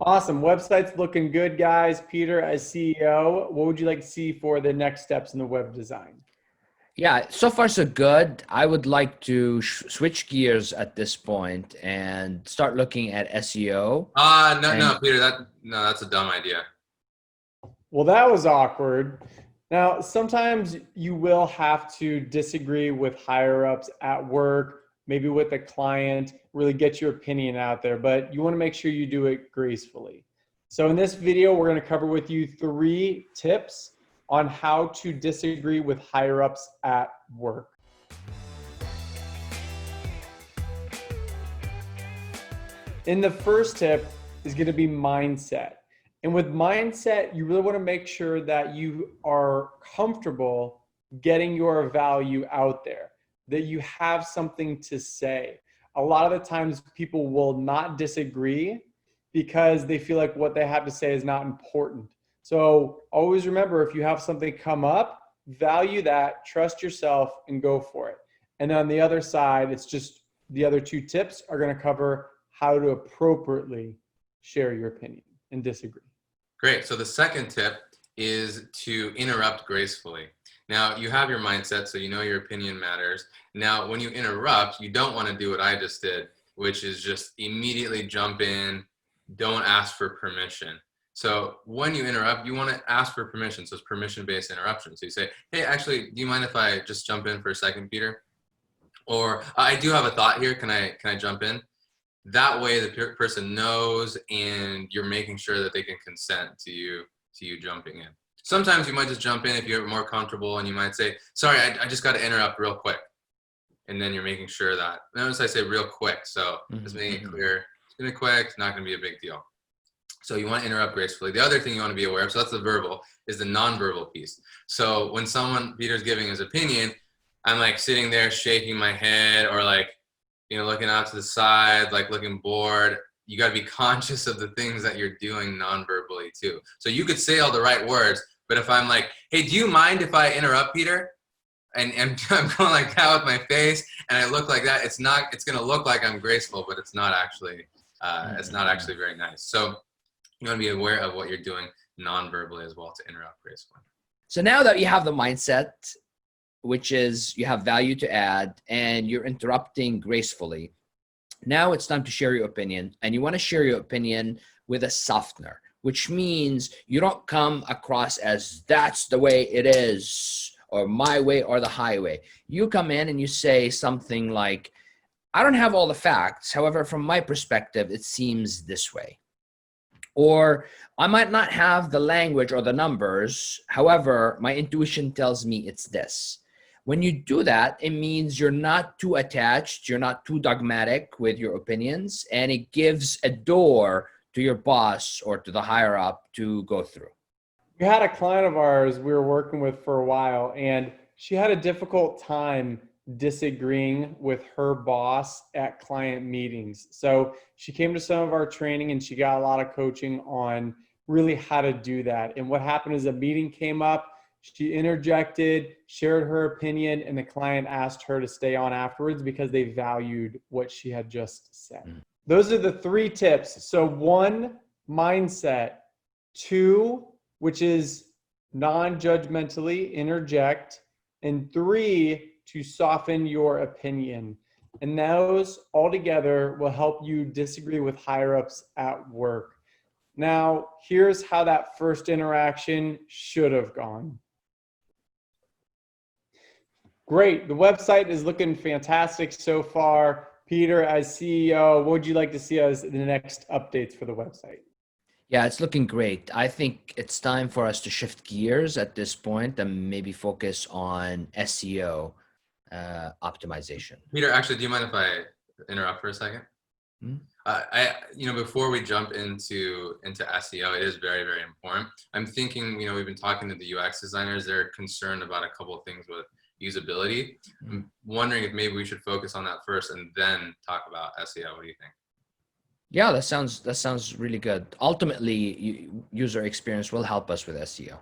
Awesome. Website's looking good, guys. Peter, as CEO, what would you like to see for the next steps in the web design? Yeah, so far so good. I would like to switch gears at this point and start looking at SEO. No, And no, Peter, that's a dumb idea. Well, that was awkward. Now, sometimes you will have to disagree with higher ups at work, maybe with a client, really get your opinion out there, but you want to make sure you do it gracefully. So in this video, we're going to cover with you 3 tips on how to disagree with higher ups at work. And the first tip is going to be mindset. And with mindset, you really want to make sure that you are comfortable getting your value out there, that you have something to say. A lot of the times people will not disagree because they feel like what they have to say is not important. So always remember, if you have something come up, value that, trust yourself, and go for it. And on the other side, it's just the other 2 tips are going to cover how to appropriately share your opinion and disagree. Great. So the second tip is to interrupt gracefully. Now, you have your mindset, so you know your opinion matters. Now, when you interrupt, you don't want to do what I just did, which is just immediately jump in, don't ask for permission. So when you interrupt, you want to ask for permission. So it's permission-based interruption. So you say, hey, actually, do you mind if I just jump in for a second, Peter? Or I do have a thought here. Can I jump in? That way the person knows, and you're making sure that they can consent to you jumping in. Sometimes you might just jump in if you're more comfortable, and you might say, sorry, I just got to interrupt real quick. And then you're making sure that, notice I say real quick, so just making it clear, it's going to be quick, it's not going to be a big deal. So you want to interrupt gracefully. The other thing you want to be aware of, so that's the verbal, is the nonverbal piece. So when Peter's giving his opinion, I'm like sitting there shaking my head, or like, looking out to the side, like looking bored. You got to be conscious of the things that you're doing non-verbally too. So you could say all the right words, but if I'm like, hey, do you mind if I interrupt, Peter? And I'm going like that with my face, and I look like that, it's going to look like I'm graceful, but it's not actually very nice. So you want to be aware of what you're doing non-verbally as well to interrupt gracefully. so now that you have the mindset, which is you have value to add and you're interrupting gracefully, now it's time to share your opinion, and you want to share your opinion with a softener, which means you don't come across as that's the way it is, or my way or the highway. You come in and you say something like, I don't have all the facts. However, from my perspective, it seems this way. Or I might not have the language or the numbers. However, my intuition tells me it's this. When you do that, it means you're not too attached, you're not too dogmatic with your opinions, and it gives a door to your boss or to the higher up to go through. We had a client of ours we were working with for a while, and she had a difficult time disagreeing with her boss at client meetings. So she came to some of our training and she got a lot of coaching on really how to do that. And what happened is a meeting came up, she interjected, shared her opinion, and the client asked her to stay on afterwards because they valued what she had just said. Those are the 3 tips. So 1, mindset. 2, which is non-judgmentally interject. And 3, to soften your opinion. And those all together will help you disagree with higher ups at work. Now, here's how that first interaction should have gone. Great. The website is looking fantastic so far. Peter, as CEO, what would you like to see as the next updates for the website? Yeah, it's looking great. I think it's time for us to shift gears at this point and maybe focus on SEO optimization. Peter, actually, do you mind if I interrupt for a second? Before we jump into SEO, it is very, very important. I'm thinking, we've been talking to the UX designers. They're concerned about a couple of things with usability. I'm wondering if maybe we should focus on that first and then talk about SEO. What do you think? Yeah, that sounds really good. Ultimately, user experience will help us with SEO.